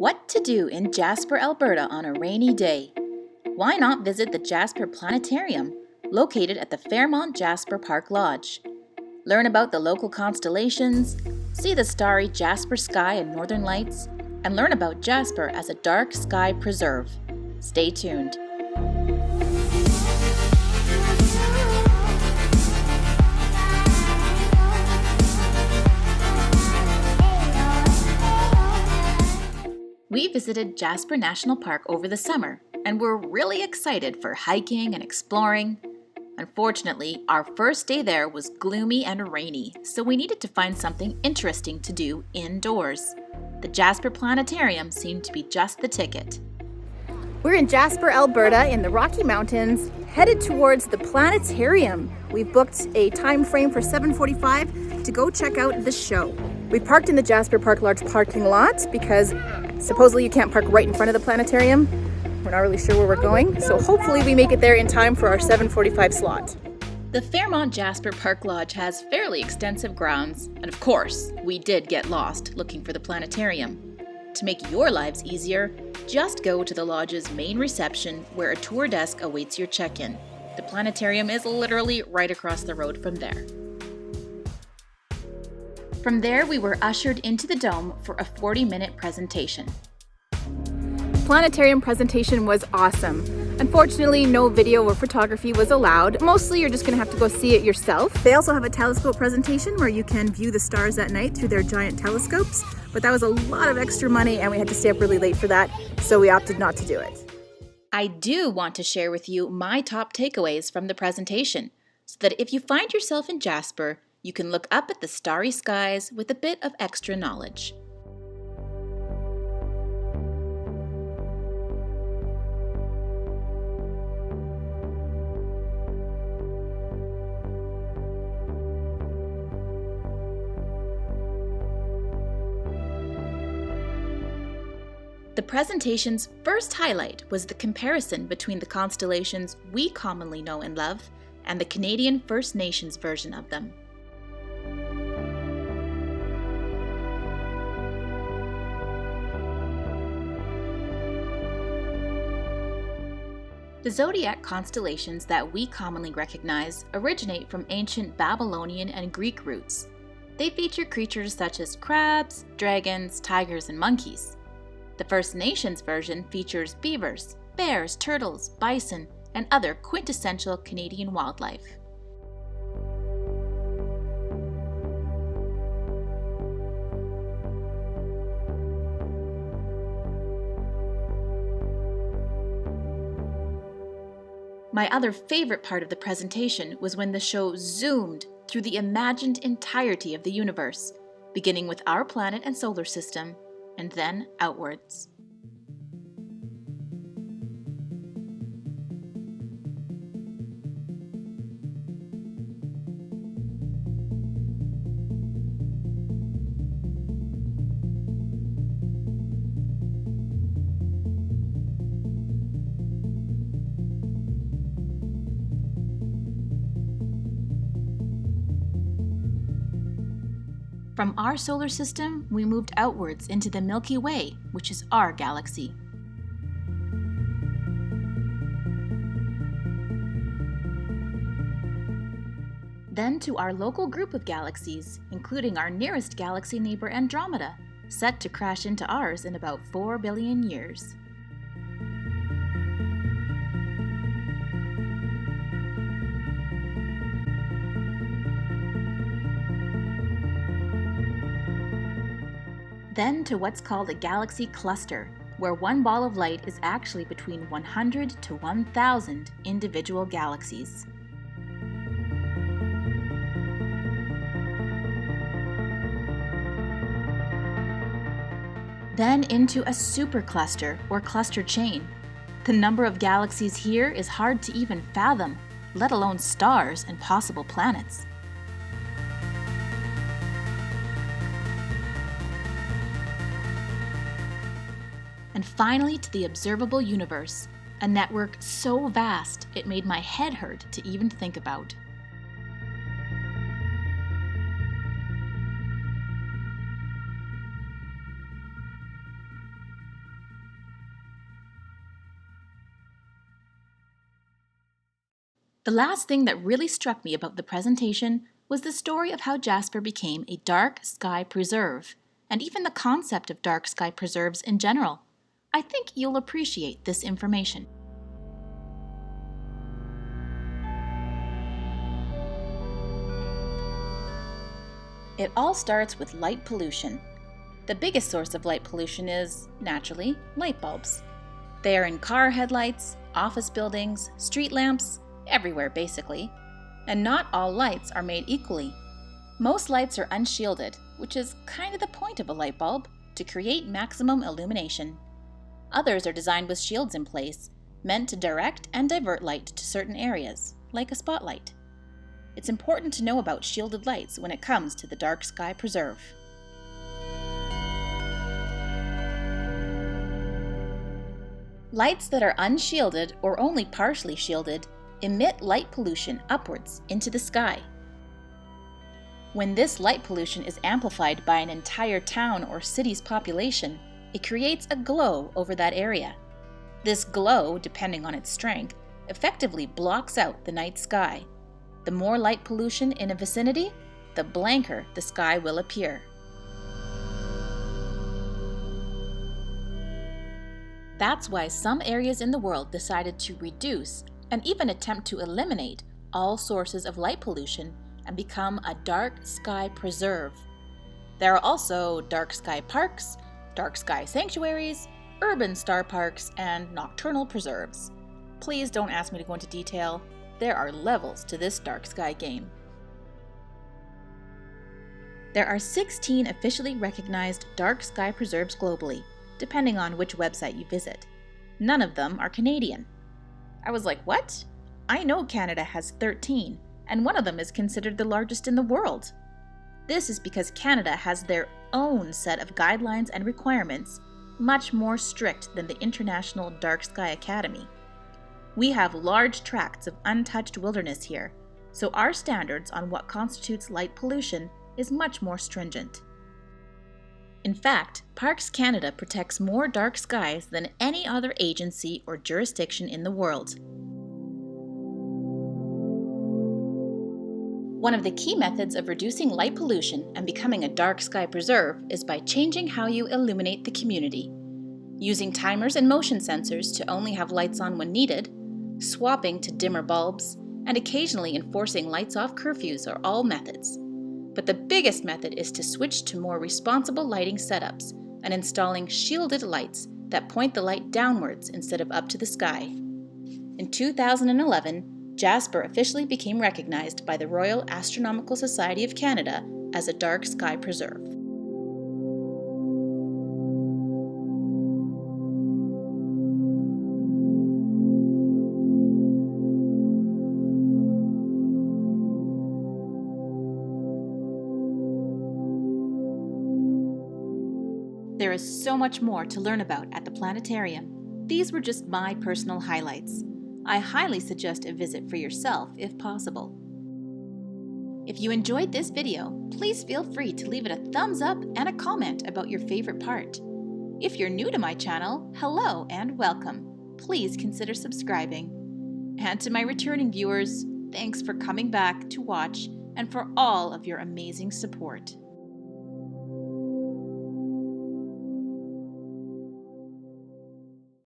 What to do in Jasper, Alberta on a rainy day? Why not visit the Jasper Planetarium, located at the Fairmont Jasper Park Lodge? Learn about the local constellations, see the starry Jasper sky and northern lights, and learn about Jasper as a dark sky preserve. Stay tuned. We visited Jasper National Park over the summer, and we're really excited for hiking and exploring. Unfortunately, our first day there was gloomy and rainy, so we needed to find something interesting to do indoors. The Jasper Planetarium seemed to be just the ticket. We're in Jasper, Alberta in the Rocky Mountains, headed towards the planetarium. We've booked a time frame for 7:45 to go check out the show. We parked in the Jasper Park Lodge parking lot because supposedly you can't park right in front of the planetarium. We're not really sure where we're going, so hopefully we make it there in time for our 7:45 slot. The Fairmont Jasper Park Lodge has fairly extensive grounds, and of course, we did get lost looking for the planetarium. To make your lives easier, just go to the lodge's main reception where a tour desk awaits your check-in. The planetarium is literally right across the road from there. From there, we were ushered into the dome for a 40-minute presentation. Planetarium presentation was awesome. Unfortunately, no video or photography was allowed. Mostly you're just gonna have to go see it yourself. They also have a telescope presentation where you can view the stars at night through their giant telescopes, but that was a lot of extra money and we had to stay up really late for that, so we opted not to do it. I do want to share with you my top takeaways from the presentation, so that if you find yourself in Jasper, you can look up at the starry skies with a bit of extra knowledge. The presentation's first highlight was the comparison between the constellations we commonly know and love and the Canadian First Nations version of them. The zodiac constellations that we commonly recognize originate from ancient Babylonian and Greek roots. They feature creatures such as crabs, dragons, tigers, and monkeys. The First Nations version features beavers, bears, turtles, bison, and other quintessential Canadian wildlife. My other favorite part of the presentation was when the show zoomed through the imagined entirety of the universe, beginning with our planet and solar system, and then outwards. From our solar system, we moved outwards into the Milky Way, which is our galaxy. Then to our local group of galaxies, including our nearest galaxy neighbor Andromeda, set to crash into ours in about 4 billion years. Then to what's called a galaxy cluster, where one ball of light is actually between 100 to 1,000 individual galaxies. Then into a supercluster or cluster chain. The number of galaxies here is hard to even fathom, let alone stars and possible planets. And finally to the observable universe, a network so vast it made my head hurt to even think about. The last thing that really struck me about the presentation was the story of how Jasper became a dark sky preserve, and even the concept of dark sky preserves in general. I think you'll appreciate this information. It all starts with light pollution. The biggest source of light pollution is, naturally, light bulbs. They are in car headlights, office buildings, street lamps, everywhere basically. And not all lights are made equally. Most lights are unshielded, which is kind of the point of a light bulb, to create maximum illumination. Others are designed with shields in place, meant to direct and divert light to certain areas, like a spotlight. It's important to know about shielded lights when it comes to the dark sky preserve. Lights that are unshielded or only partially shielded emit light pollution upwards into the sky. When this light pollution is amplified by an entire town or city's population, it creates a glow over that area. This glow, depending on its strength, effectively blocks out the night sky. The more light pollution in a vicinity, the blanker the sky will appear. That's why some areas in the world decided to reduce and even attempt to eliminate all sources of light pollution and become a dark sky preserve. There are also dark sky parks, dark sky sanctuaries, urban star parks, and nocturnal preserves. Please don't ask me to go into detail. There are levels to this dark sky game. There are 16 officially recognized dark sky preserves globally, depending on which website you visit. None of them are Canadian. I was like, what? I know Canada has 13, and one of them is considered the largest in the world. This is because Canada has their own set of guidelines and requirements, much more strict than the International Dark Sky Academy. We have large tracts of untouched wilderness here, so our standards on what constitutes light pollution is much more stringent. In fact, Parks Canada protects more dark skies than any other agency or jurisdiction in the world. One of the key methods of reducing light pollution and becoming a dark sky preserve is by changing how you illuminate the community. Using timers and motion sensors to only have lights on when needed, swapping to dimmer bulbs, and occasionally enforcing lights-off curfews are all methods. But the biggest method is to switch to more responsible lighting setups and installing shielded lights that point the light downwards instead of up to the sky. In 2011, Jasper officially became recognized by the Royal Astronomical Society of Canada as a dark sky preserve. There is so much more to learn about at the planetarium. These were just my personal highlights. I highly suggest a visit for yourself if possible. If you enjoyed this video, please feel free to leave it a thumbs up and a comment about your favorite part. If you're new to my channel, hello and welcome. Please consider subscribing. And to my returning viewers, thanks for coming back to watch and for all of your amazing support.